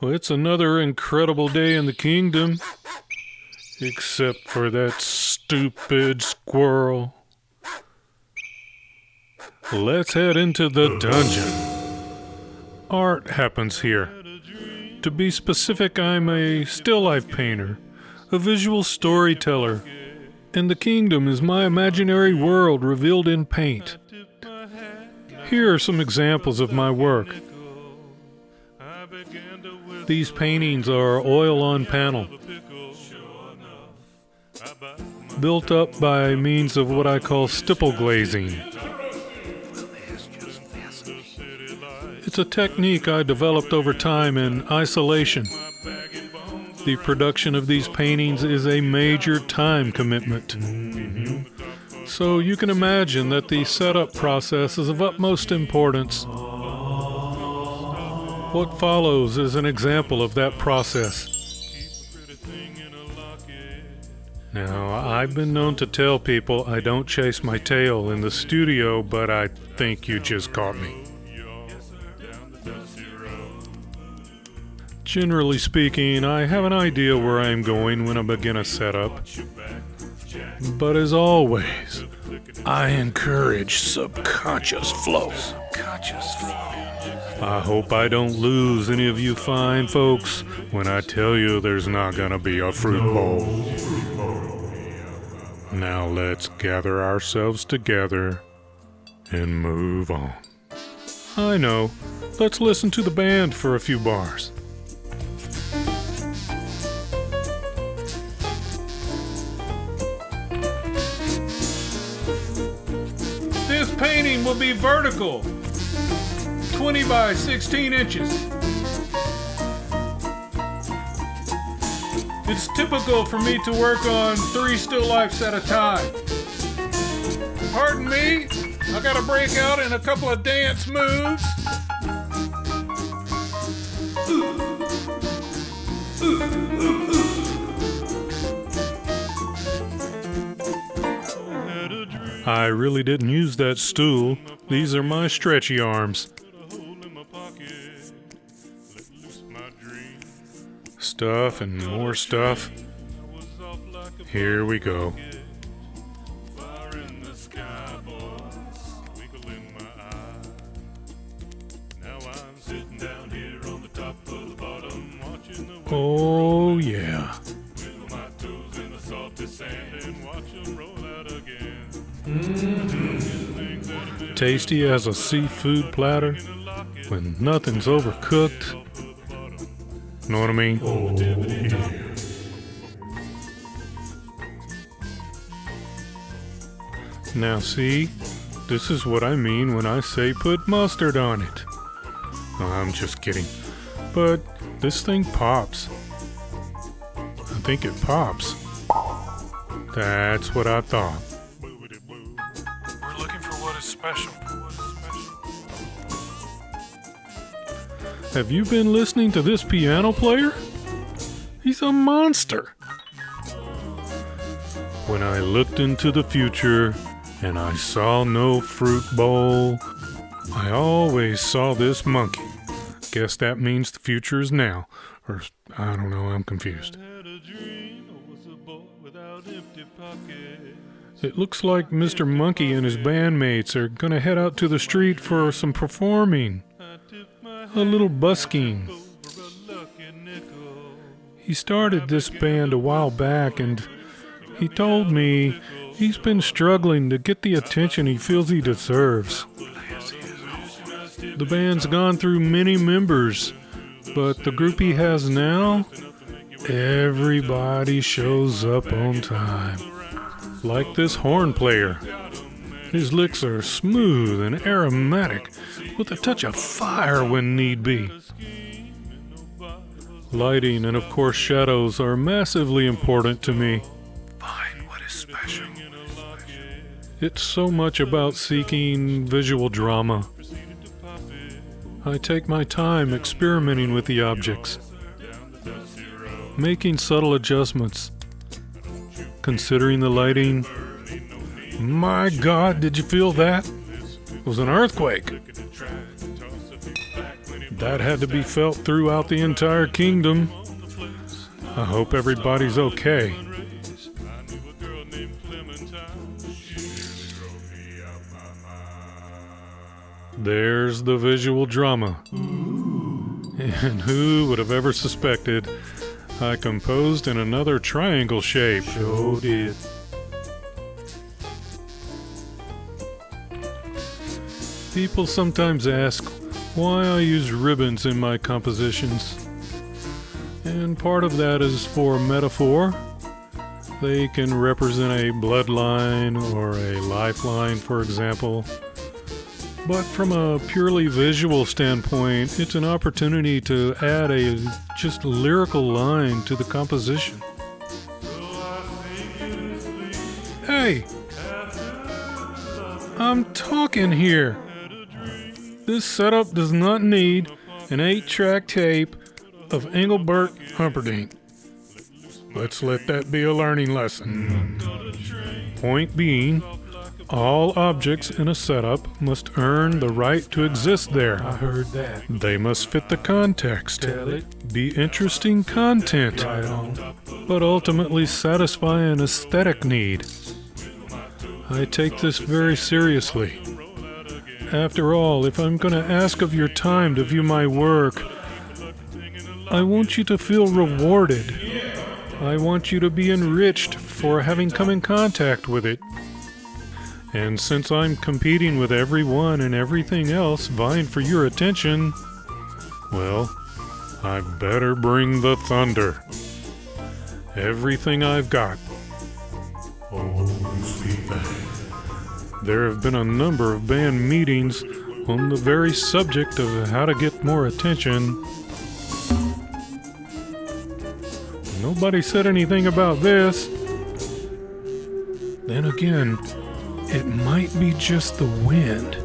Well, it's another incredible day in the kingdom. Except for that stupid squirrel. Let's head into the dungeon. Art happens here. To be specific, I'm a still life painter, a visual storyteller, and the kingdom is my imaginary world revealed in paint. Here are some examples of my work. These paintings are oil on panel, built up by means of what I call stipple glazing. It's a technique I developed over time in isolation. The production of these paintings is a major time commitment. So you can imagine that the setup process is of utmost importance. What follows is an example of that process. Now, I've been known to tell people I don't chase my tail in the studio, but I think you just caught me. Generally speaking, I have an idea where I am going when I begin a setup. But as always, I encourage subconscious flow. I hope I don't lose any of you fine folks when I tell you there's not gonna be a fruit bowl. Now let's gather ourselves together and move on. I know. Let's listen to the band for a few bars. This painting will be vertical, 20 by 16 inches. It's typical for me to work on 3 still lifes at a time. Pardon me, I gotta break out in a couple of dance moves. I really didn't use that stool. These are my stretchy arms. Stuff and more stuff. Here we go. Oh yeah. Tasty as a seafood platter when nothing's overcooked. Know what I mean? Oh, yeah. Now see, this is what I mean when I say put mustard on it. Oh, I'm just kidding. But this thing pops. I think it pops. That's what I thought. We're looking for what is special. Have you been listening to this piano player? He's a monster. When I looked into the future and I saw no fruit bowl, I always saw this monkey. Guess that means the future is now. Or, I don't know, I'm confused. It looks like Mr. Monkey and his bandmates are gonna head out to the street for some performing. A little busking. He started this band a while back and he told me he's been struggling to get the attention he feels he deserves. The band's gone through many members, but the group he has now, everybody shows up on time. Like this horn player. His licks are smooth and aromatic, with a touch of fire when need be. Lighting and of course shadows are massively important to me. Find what is special. It's so much about seeking visual drama. I take my time experimenting with the objects, making subtle adjustments, considering the lighting. My God, did you feel that? It was an earthquake. That had to be felt throughout the entire kingdom. I hope everybody's okay. There's the visual drama. And who would have ever suspected I composed in another triangle shape? Sure did. People sometimes ask why I use ribbons in my compositions. And part of that is for metaphor. They can represent a bloodline or a lifeline, for example. But from a purely visual standpoint, it's an opportunity to add a just lyrical line to the composition. Hey! I'm talking here! This setup does not need an 8-track tape of Engelbert Humperdinck. Let's let that be a learning lesson. Point being, all objects in a setup must earn the right to exist there. I heard that. They must fit the context, Tell it. be interesting content, Right on. but ultimately satisfy an aesthetic need. I take this very seriously. After all, if I'm going to ask of your time to view my work, I want you to feel rewarded. I want you to be enriched for having come in contact with it. And since I'm competing with everyone and everything else vying for your attention, well, I better bring the thunder. Everything I've got. Oh, sweet thing. There have been a number of band meetings on the very subject of how to get more attention. Nobody said anything about this. Then again, it might be just the wind.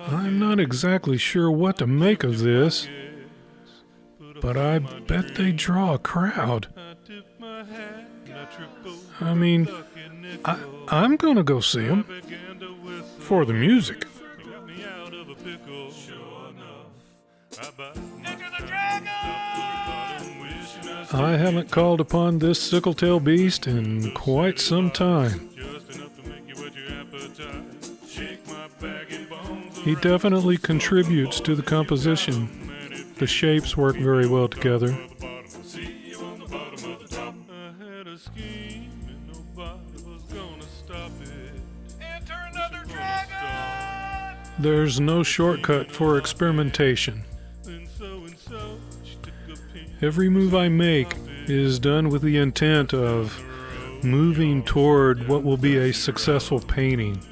I'm not exactly sure what to make of this, but I bet they draw a crowd. I mean, I'm gonna go see them for the music. I haven't called upon this sickle-tail beast in quite some time. He definitely contributes to the composition. The shapes work very well together. There's no shortcut for experimentation. Every move I make is done with the intent of moving toward what will be a successful painting.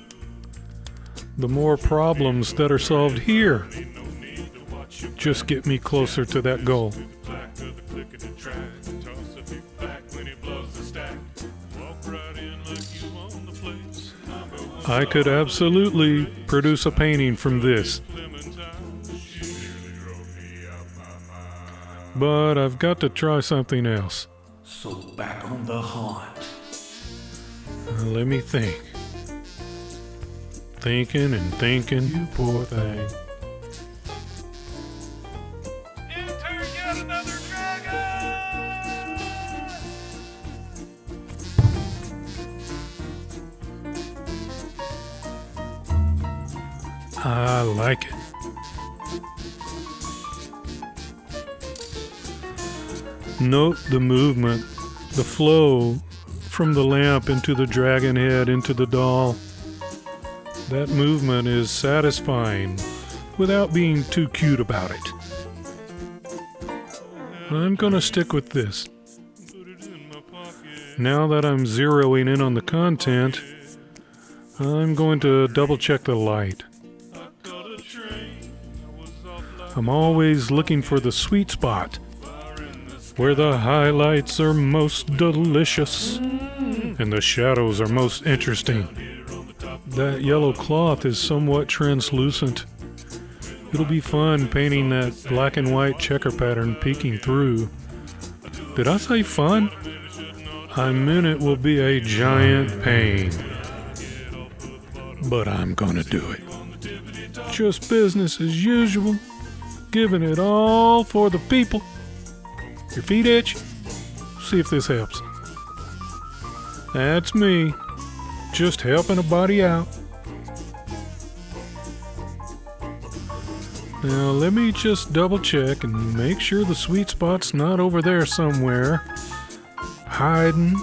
The more problems that are solved here just get me closer to that goal. I could absolutely produce a painting from this. But I've got to try something else. So back on the hunt. Let me think. Thinking and thinking. You poor thing. Enter yet another dragon! I like it. Note the movement, the flow from the lamp into the dragon head into the doll. That movement is satisfying without being too cute about it. I'm gonna stick with this. Now that I'm zeroing in on the content, I'm going to double check the light. I'm always looking for the sweet spot, where the highlights are most delicious and the shadows are most interesting. That yellow cloth is somewhat translucent, It'll be fun painting that black and white checker pattern peeking through. Did I say fun? I meant it will be a giant pain. But I'm gonna do it. Just business as usual. Giving it all for the people. Your feet itch? See if this helps. That's me. Just helping a body out. Now let me just double check and make sure the sweet spot's not over there somewhere. Hiding.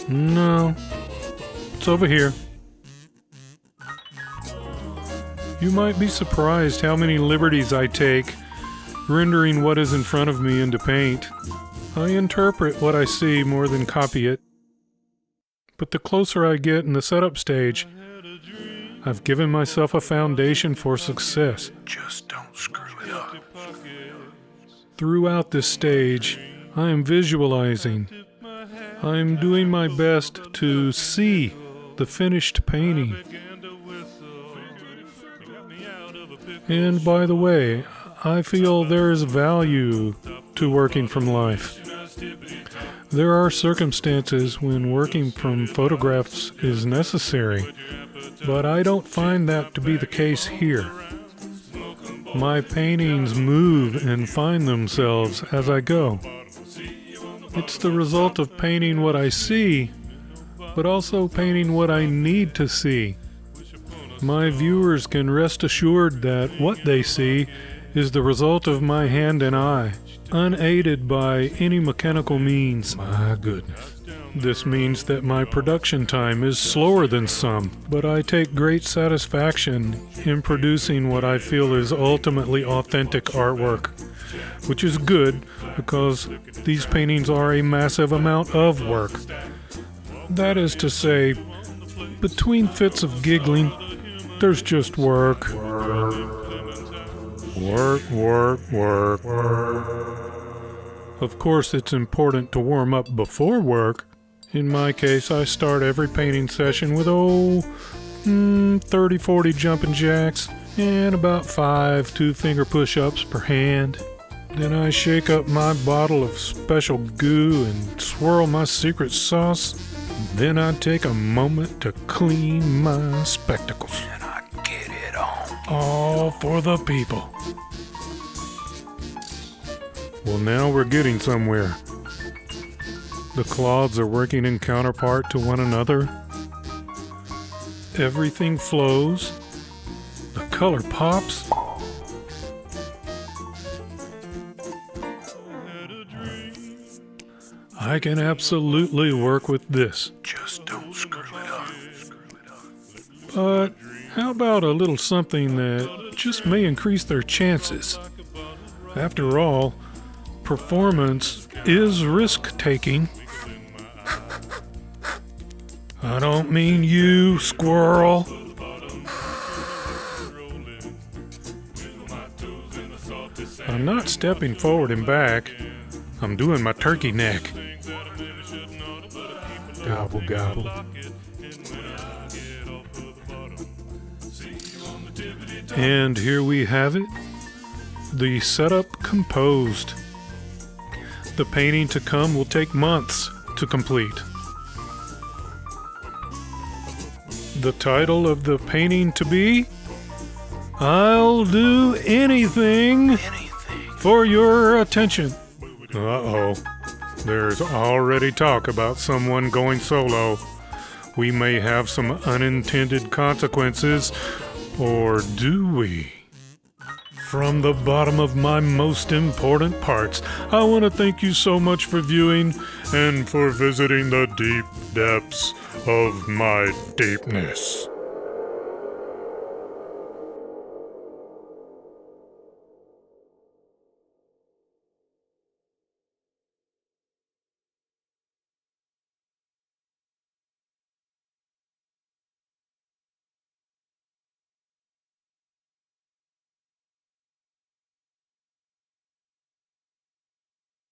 No. It's over here. You might be surprised how many liberties I take, rendering what is in front of me into paint. I interpret what I see more than copy it. But the closer I get in the setup stage, I've given myself a foundation for success. Just don't screw it up. Throughout this stage, I am visualizing. I am doing my best to see the finished painting. And by the way, I feel there is value to working from life. There are circumstances when working from photographs is necessary, but I don't find that to be the case here. My paintings move and find themselves as I go. It's the result of painting what I see, but also painting what I need to see. My viewers can rest assured that what they see is the result of my hand and eye, unaided by any mechanical means. My goodness. This means that my production time is slower than some, but I take great satisfaction in producing what I feel is ultimately authentic artwork, which is good because these paintings are a massive amount of work. That is to say, between fits of giggling, there's just work. Work, work, work. Of course, it's important to warm up before work. In my case, I start every painting session with 30-40 jumping jacks and about 5 two-finger push-ups per hand. Then I shake up my bottle of special goo and swirl my secret sauce. Then I take a moment to clean my spectacles. And I get it on. All for the people. Well, now we're getting somewhere. The cloths are working in counterpart to one another. Everything flows. The color pops. I can absolutely work with this. Just don't screw it up. But how about a little something that just may increase their chances? After all, performance is risk-taking. I don't mean you, squirrel. I'm not stepping forward and back. I'm doing my turkey neck. Gobble, gobble. And here we have it. The setup composed. The painting to come will take months to complete. The title of the painting to be, I'll Do Anything for Your Attention. Uh-oh. There's already talk about someone going solo. We may have some unintended consequences, or do we? From the bottom of my most important parts, I want to thank you so much for viewing and for visiting the deep depths of my deepness.